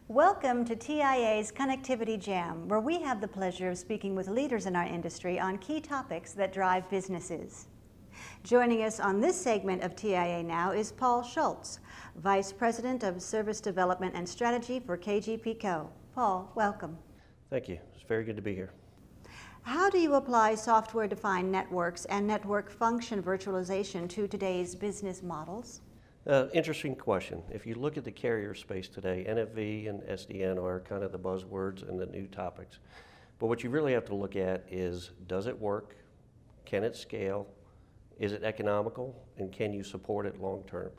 Welcome to TIA's Connectivity Jam, where we have the pleasure of speaking with leaders in our industry on key topics that drive businesses. Joining us on this segment of TIA Now is Paul Schultz, Vice President of Service Development and Strategy for KGP Co. Paul, welcome. Thank you. It's very good to be here. How do you apply software-defined networks and network function virtualization to today's business models? Interesting question. If you look at the carrier space today, NFV and SDN are kind of the buzzwords and the new topics. But what you really have to look at is, does it work? Can it scale? Is it economical? And can you support it long term?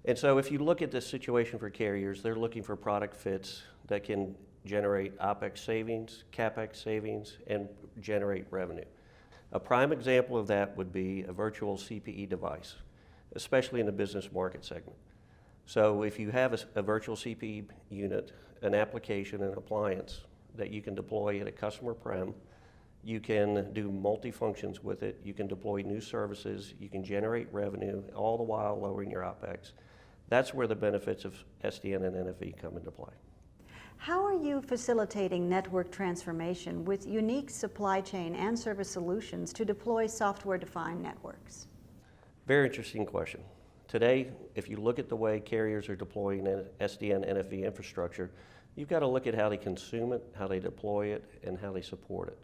And so if you look at this situation for carriers, they're looking for product fits that can generate OpEx savings, CapEx savings, and generate revenue. A prime example of that would be a virtual CPE device, especially in the business market segment. So if you have a virtual CPE unit, an application, an appliance that you can deploy at a customer prem, you can do multi-functions with it, you can deploy new services, you can generate revenue, all the while lowering your OpEx. That's where the benefits of SDN and NFV come into play. How are you facilitating network transformation with unique supply chain and service solutions to deploy software-defined networks? Very interesting question. Today, if you look at the way carriers are deploying SDN NFV infrastructure, you've got to look at how they consume it, how they deploy it, and how they support it.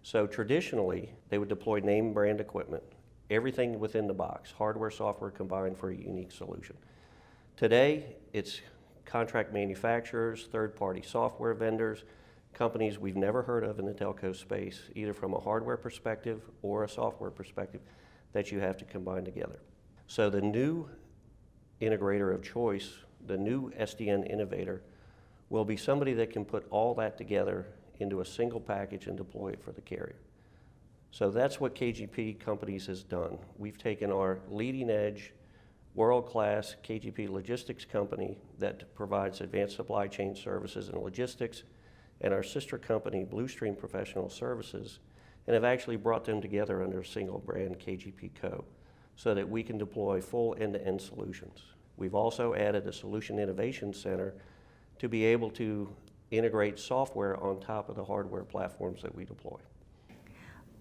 So traditionally, they would deploy name brand equipment, everything within the box, hardware, software combined for a unique solution. Today, it's contract manufacturers, third-party software vendors, companies we've never heard of in the telco space, either from a hardware perspective or a software perspective, that you have to combine together. So the new integrator of choice, the new SDN innovator, will be somebody that can put all that together into a single package and deploy it for the carrier. So that's what KGP Companies has done. We've taken our leading edge, world-class KGP logistics company that provides advanced supply chain services and logistics, and our sister company, Bluestream Professional Services, and have actually brought them together under a single brand, KGP Co., so that we can deploy full end-to-end solutions. We've also added a Solution Innovation Center to be able to integrate software on top of the hardware platforms that we deploy.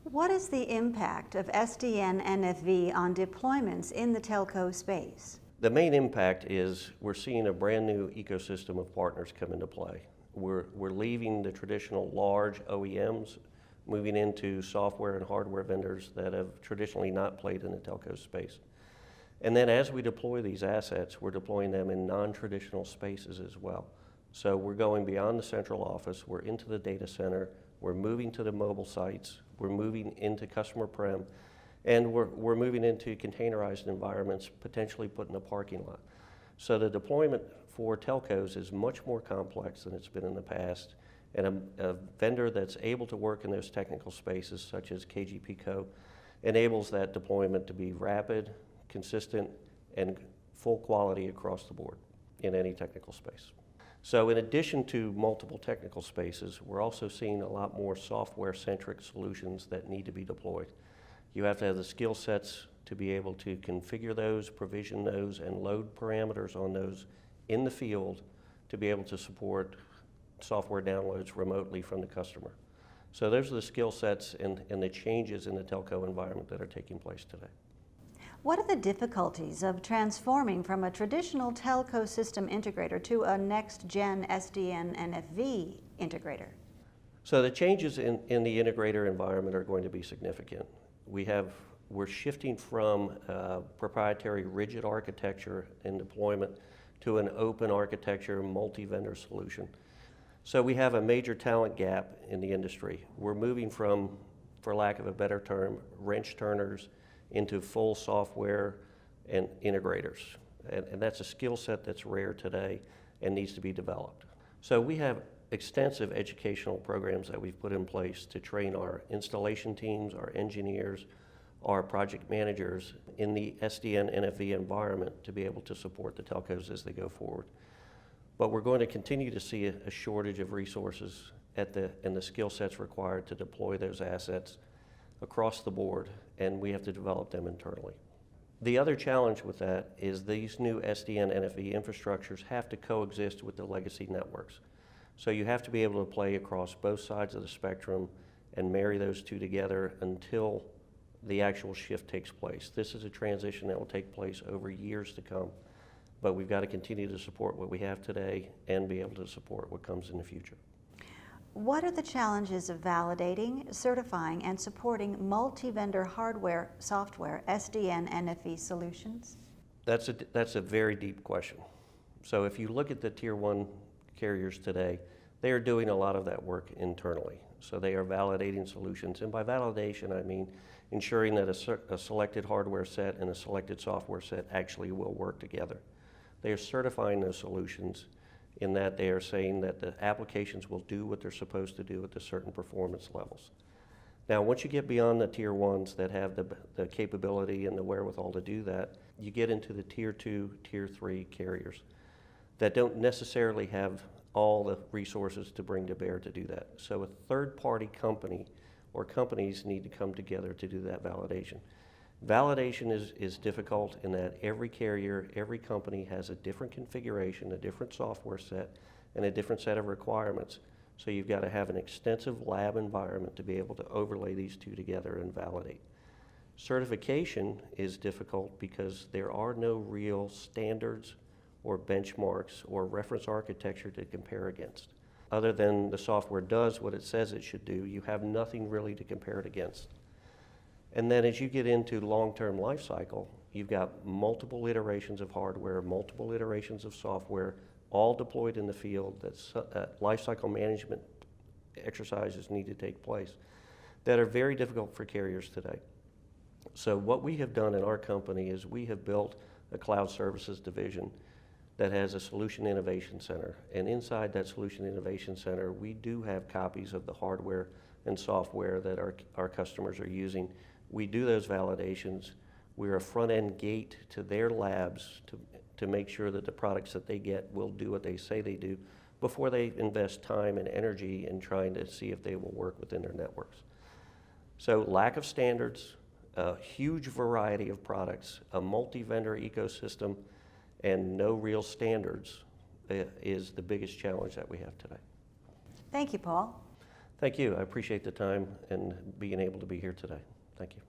What is the impact of SDN NFV on deployments in the telco space? The main impact is we're seeing a brand new ecosystem of partners come into play. We're leaving the traditional large OEMs, moving into software and hardware vendors that have traditionally not played in the telco space. And then as we deploy these assets, we're deploying them in non-traditional spaces as well. So we're going beyond the central office, we're into the data center, we're moving to the mobile sites, we're moving into customer prem, and we're moving into containerized environments, potentially put in a parking lot. So the deployment for telcos is much more complex than it's been in the past, and a vendor that's able to work in those technical spaces, such as KGP Co., enables that deployment to be rapid, consistent, and full quality across the board in any technical space. So in addition to multiple technical spaces, we're also seeing a lot more software-centric solutions that need to be deployed. You have to have the skill sets to be able to configure those, provision those, and load parameters on those in the field to be able to support software downloads remotely from the customer. So those are the skill sets and the changes in the telco environment that are taking place today. What are the difficulties of transforming from a traditional telco system integrator to a next-gen SDN NFV integrator? So the changes in the integrator environment are going to be significant. We're shifting from proprietary rigid architecture and deployment to an open architecture multi-vendor solution. So we have a major talent gap in the industry. We're moving from, for lack of a better term, wrench turners into full software and integrators. And that's a skill set that's rare today and needs to be developed. So we have extensive educational programs that we've put in place to train our installation teams, our engineers, our project managers in the SDN NFV environment to be able to support the telcos as they go forward. But we're going to continue to see a shortage of resources and the skill sets required to deploy those assets across the board, and we have to develop them internally. The other challenge with that is these new SDN and NFV infrastructures have to coexist with the legacy networks. So you have to be able to play across both sides of the spectrum and marry those two together until the actual shift takes place. This is a transition that will take place over years to come, but we've got to continue to support what we have today and be able to support what comes in the future. What are the challenges of validating, certifying, and supporting multi-vendor hardware, software, SDN, and NFV solutions? That's a very deep question. So if you look at the Tier 1 carriers today, they are doing a lot of that work internally. So they are validating solutions, and by validation I mean ensuring that a selected hardware set and a selected software set actually will work together. They are certifying those solutions in that they are saying that the applications will do what they're supposed to do at the certain performance levels. Now, once you get beyond the Tier 1s that have the capability and the wherewithal to do that, you get into the Tier 2, Tier 3 carriers that don't necessarily have all the resources to bring to bear to do that. So a third-party company or companies need to come together to do that validation. Validation is difficult in that every carrier, every company has a different configuration, a different software set, and a different set of requirements. So you've got to have an extensive lab environment to be able to overlay these two together and validate. Certification is difficult because there are no real standards or benchmarks or reference architecture to compare against. Other than the software does what it says it should do, you have nothing really to compare it against. And then as you get into long-term life cycle, you've got multiple iterations of hardware, multiple iterations of software, all deployed in the field. That life cycle management exercises need to take place that are very difficult for carriers today. So what we have done in our company is we have built a cloud services division that has a solution innovation center. And inside that solution innovation center, we do have copies of the hardware and software that our customers are using. We do those validations. We're a front-end gate to their labs to make sure that the products that they get will do what they say they do before they invest time and energy in trying to see if they will work within their networks. So lack of standards, a huge variety of products, a multi-vendor ecosystem, and no real standards is the biggest challenge that we have today. Thank you, Paul. Thank you. I appreciate the time and being able to be here today. Thank you.